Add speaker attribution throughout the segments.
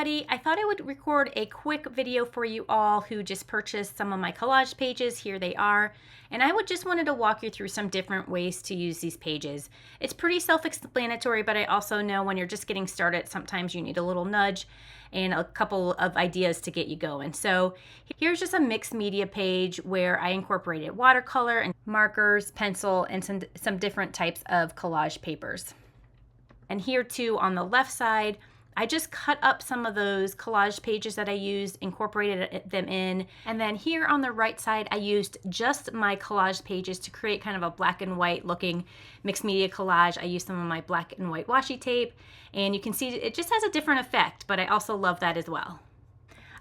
Speaker 1: everybody. I thought I would record a quick video for you all who just purchased some of my collage pages. Here they are. And I just wanted to walk you through some different ways to use these pages. It's pretty self-explanatory, but I also know when you're just getting started, sometimes you need a little nudge and a couple of ideas to get you going. So here's just a mixed media page where I incorporated watercolor and markers, pencil, and some different types of collage papers. And here too on the left side, I just cut up some of those collage pages that I used, incorporated them in. And then here on the right side, I used just my collage pages to create kind of a black and white looking mixed media collage. I used some of my black and white washi tape, and you can see it just has a different effect, but I also love that as well.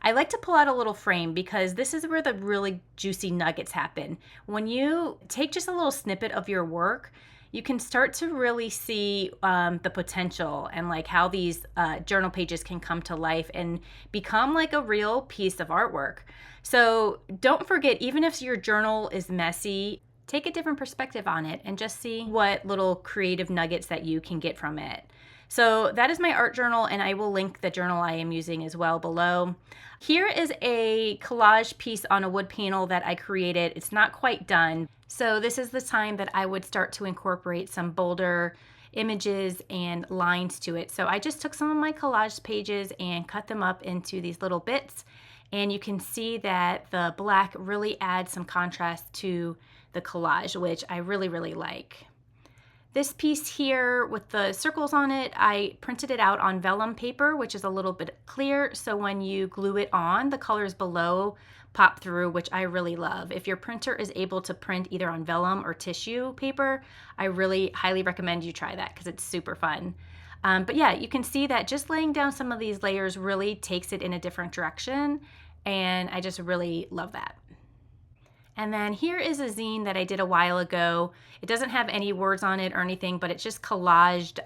Speaker 1: I like to pull out a little frame because this is where the really juicy nuggets happen. When you take just a little snippet of your work, you can start to really see the potential and like how these journal pages can come to life and become like a real piece of artwork. So don't forget, even if your journal is messy, take a different perspective on it and just see what little creative nuggets that you can get from it. So that is my art journal, and I will link the journal I am using as well below. Here is a collage piece on a wood panel that I created. It's not quite done. So this is the time that I would start to incorporate some bolder images and lines to it. So I just took some of my collage pages and cut them up into these little bits. And you can see that the black really adds some contrast to the collage, which I really, really like. This piece here with the circles on it, I printed it out on vellum paper, which is a little bit clear. So when you glue it on, the colors below pop through, which I really love. If your printer is able to print either on vellum or tissue paper, I really highly recommend you try that because it's super fun. But yeah, you can see that just laying down some of these layers really takes it in a different direction. And I just really love that. And then here is a zine that I did a while ago. It doesn't have any words on it or anything, but it's just collaged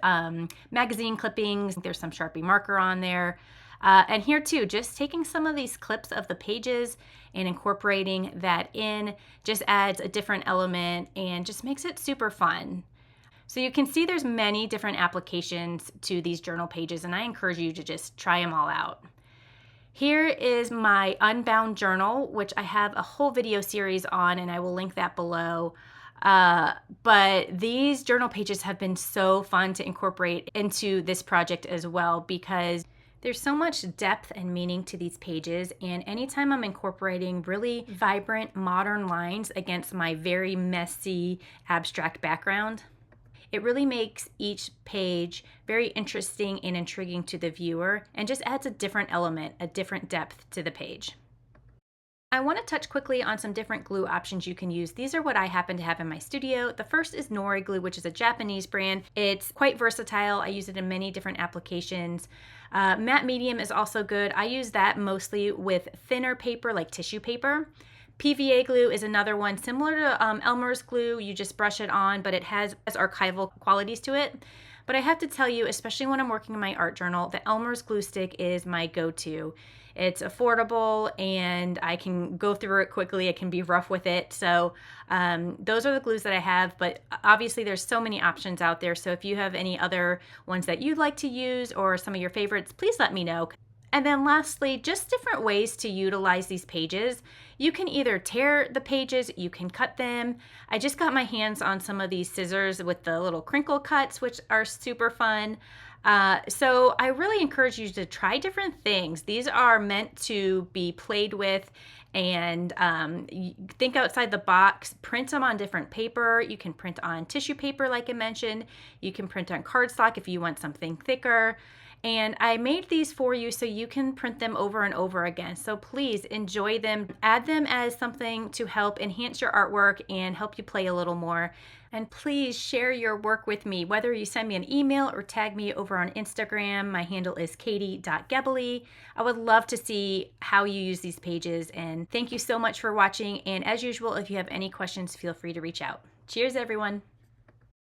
Speaker 1: magazine clippings. There's some Sharpie marker on there. And here too, just taking some of these clips of the pages and incorporating that in just adds a different element and just makes it super fun. So you can see there's many different applications to these journal pages, and I encourage you to just try them all out. Here is my Unbound journal, which I have a whole video series on, and I will link that below. But these journal pages have been so fun to incorporate into this project as well because there's so much depth and meaning to these pages, and anytime I'm incorporating really vibrant modern lines against my very messy abstract background, it really makes each page very interesting and intriguing to the viewer and just adds a different element, a different depth to the page. I want to touch quickly on some different glue options you can use. These are what I happen to have in my studio. The first is Nori glue, which is a Japanese brand. It's quite versatile. I use it in many different applications. Matte medium is also good. I use that mostly with thinner paper like tissue paper. PVA glue is another one similar to Elmer's glue. You just brush it on, but it has archival qualities to it. But I have to tell you, especially when I'm working in my art journal, the Elmer's glue stick is my go-to. It's affordable and I can go through it quickly. I can be rough with it. So those are the glues that I have, but obviously there's so many options out there. So if you have any other ones that you'd like to use or some of your favorites, please let me know. And then lastly, just different ways to utilize these pages. You can either tear the pages, you can cut them. I just got my hands on some of these scissors with the little crinkle cuts, which are super fun. So I really encourage you to try different things. These are meant to be played with and think outside the box. Print them on different paper. You can print on tissue paper like I mentioned. You can print on cardstock if you want something thicker. And I made these for you so you can print them over and over again. So please enjoy them. Add them as something to help enhance your artwork and help you play a little more. And please share your work with me, whether you send me an email or tag me over on Instagram. My handle is katie.gebely. I would love to see how you use these pages. And thank you so much for watching. And as usual, if you have any questions, feel free to reach out. Cheers, everyone.